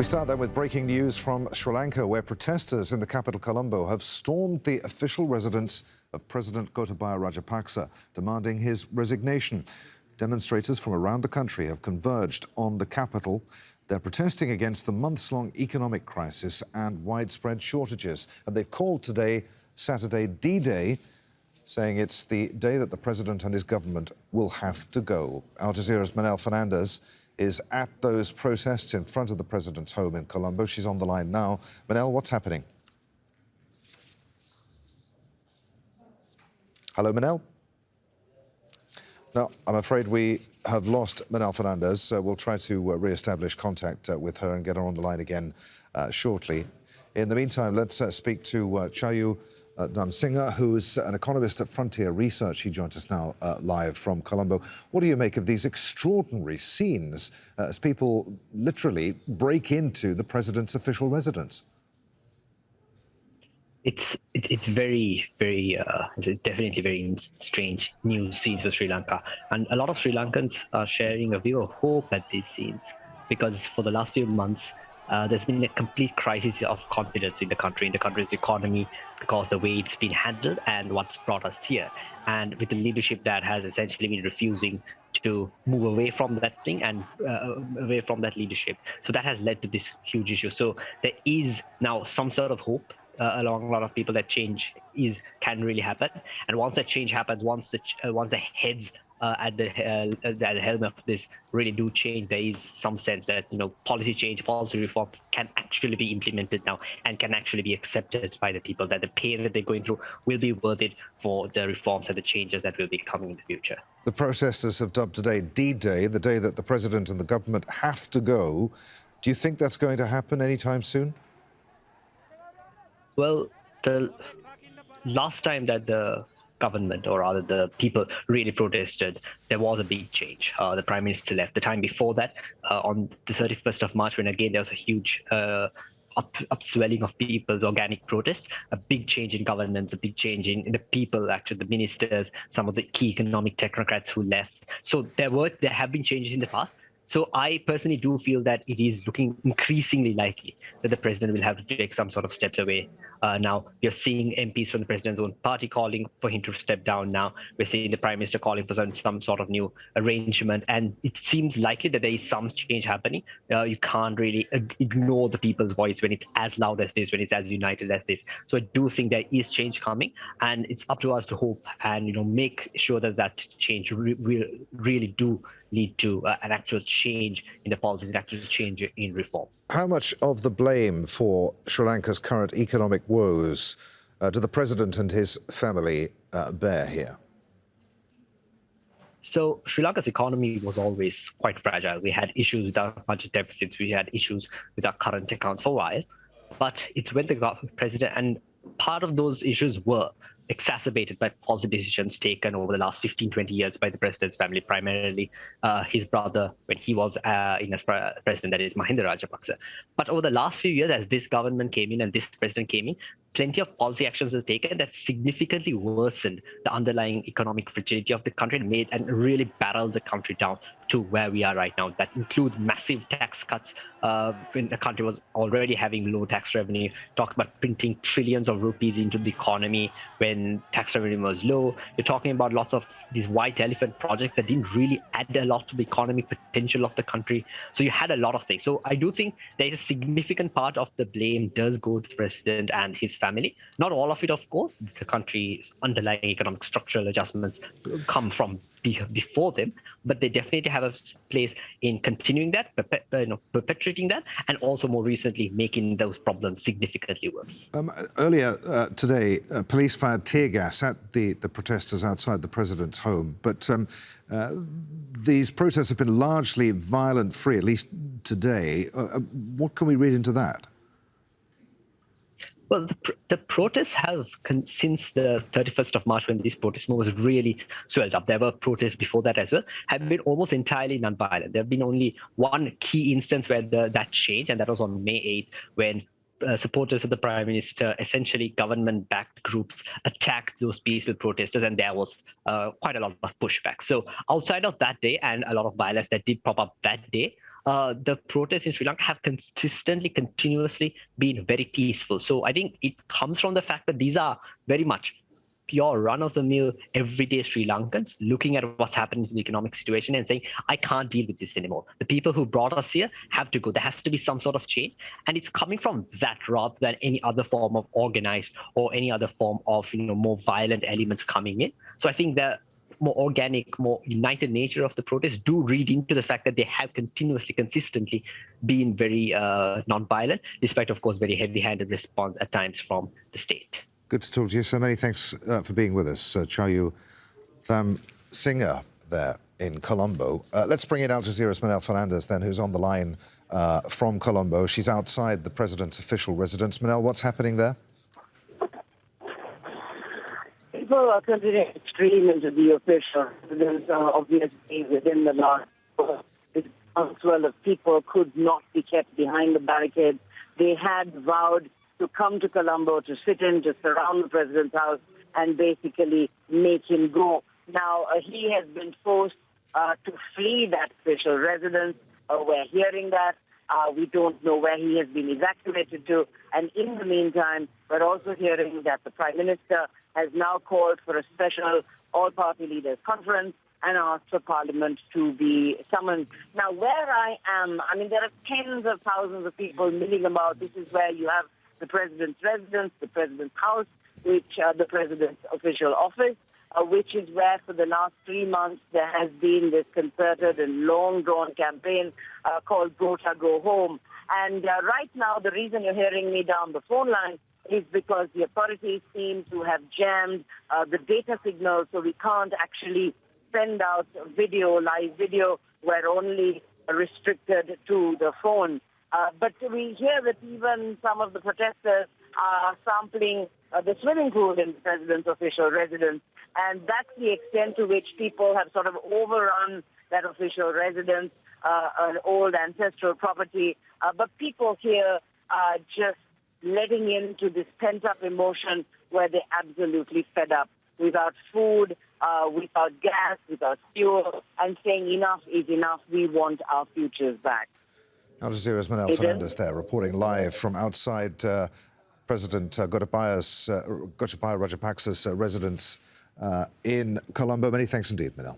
We start then with breaking news from Sri Lanka, where protesters in the capital Colombo have stormed the official residence of President Gotabaya Rajapaksa, demanding his resignation. Demonstrators from around the country have converged on the capital. They're protesting against the months-long economic crisis and widespread shortages. And they've called today Saturday D-Day, saying it's the day that the president and his government will have to go. Al Jazeera's Manal Fernandez is at those protests in front of the president's home in Colombo. She's on the line now. Manal, what's happening? Hello, Manal? No, I'm afraid we have lost Manal Fernandez. We'll try to re-establish contact with her and get her on the line again shortly. In the meantime, let's speak to Chayu Damsingha, who's an economist at Frontier Research. He joins us now live from Colombo. What do you make of these extraordinary scenes as people literally break into the president's official residence? It's definitely very strange news scenes for Sri Lanka, and a lot of Sri Lankans are sharing a view of hope at these scenes, because for the last few months there's been a complete crisis of confidence in the country's economy, because the way it's been handled and what's brought us here, and with the leadership that has essentially been refusing to move away from that thing and away from that leadership. So that has led to this huge issue. So there is now some sort of hope along a lot of people that change can really happen, and once that change happens, once the heads at the helm of this really do change, there is some sense that policy change, policy reform can actually be implemented now and can actually be accepted by the people, that the pain that they're going through will be worth it for the reforms and the changes that will be coming in the future. The protesters have dubbed today D-Day, the day that the president and the government have to go. Do you think that's going to happen anytime soon? Well, the last time that the government, or rather the people, really protested, there was a big change. The prime minister left. The time before that, on the 31st of March, when again there was a huge upswelling of people's organic protest, a big change in governance, a big change in the people, actually the ministers, some of the key economic technocrats who left. So there have been changes in the past. So I personally do feel that it is looking increasingly likely that the president will have to take some sort of steps away. Now, we're seeing MPs from the president's own party calling for him to step down now. We're seeing the prime minister calling for some sort of new arrangement. And it seems likely that there is some change happening. You can't really ignore the people's voice when it's as loud as this, when it's as united as this. So I do think there is change coming. And it's up to us to hope and make sure that that change will really do lead to an actual change in the policies, an actual change in reform. How much of the blame for Sri Lanka's current economic woes do the president and his family bear here? So Sri Lanka's economy was always quite fragile. We had issues with our budget deficits. We had issues with our current account for a while. But it's when the president, and part of those issues were exacerbated by policy decisions taken over the last 15-20 years by the president's family, primarily his brother when he was in as president, that is Mahinda Rajapaksa. But over the last few years, as this government came in and this president came in, plenty of policy actions were taken that significantly worsened the underlying economic fragility of the country and really barreled the country down to where we are right now. That includes massive tax cuts when the country was already having low tax revenue. Talk about printing trillions of rupees into the economy when tax revenue was low. You're talking about lots of these white elephant projects that didn't really add a lot to the economic potential of the country. So you had a lot of things. So I do think there is a significant part of the blame does go to the president and his family. Not all of it, of course. The country's underlying economic structural adjustments come from before them, but they definitely have a place in continuing that, perpetuating that, and also more recently making those problems significantly worse. Earlier today, police fired tear gas at the protesters outside the president's home, but these protests have been largely violent-free, at least today. What can we read into that? Well, the protests have, since the 31st of March, when this protest movement was really swelled up, there were protests before that as well, have been almost entirely non-violent. There have been only one key instance where that changed, and that was on May 8th, when supporters of the prime minister, essentially government-backed groups, attacked those peaceful protesters, and there was quite a lot of pushback. So outside of that day and a lot of violence that did pop up that day, the protests in Sri Lanka have consistently, continuously been very peaceful. So I think it comes from the fact that these are very much pure run-of-the-mill everyday Sri Lankans looking at what's happening in the economic situation and saying, I can't deal with this anymore. The people who brought us here have to go. There has to be some sort of change. And it's coming from that rather than any other form of organized or any other form of more violent elements coming in. So I think the more organic, more united nature of the protests do read into the fact that they have continuously, consistently been very non-violent, despite, of course, very heavy-handed response at times from the state. Good to talk to you. So many thanks for being with us. Chayu Tham Singer there in Colombo. Let's bring in Al Jazeera's Manel Fernandez then, who's on the line from Colombo. She's outside the president's official residence. Manel, what's happening there? People are continuing to stream into the official residence, obviously within the last this council of people could not be kept behind the barricades. They had vowed to come to Colombo, to sit in, to surround the president's house and basically make him go. Now, he has been forced to flee that official residence. We're hearing that. We don't know where he has been evacuated to. And in the meantime, we're also hearing that the Prime Minister has now called for a special all-party leaders conference and asked for Parliament to be summoned. Now, where I am, I mean, there are tens of thousands of people milling about. This is where you have the president's residence, the president's house, which the president's official office, which is where for the last 3 months there has been this concerted and long-drawn campaign called Gota Go Home. And right now, the reason you're hearing me down the phone line is because the authorities seem to have jammed the data signal, so we can't actually send out live video. We're only restricted to the phone. But we hear that even some of the protesters are sampling the swimming pool in the president's official residence. And that's the extent to which people have sort of overrun that official residence, an old ancestral property. But people here are just letting into this pent-up emotion where they're absolutely fed up, without food, without gas, without fuel, and saying enough is enough, we want our futures back. Al Jazeera's Manel Fernandez there, reporting live from outside President Gotabaya Rajapaksa's residence in Colombo. Many thanks indeed, Manel.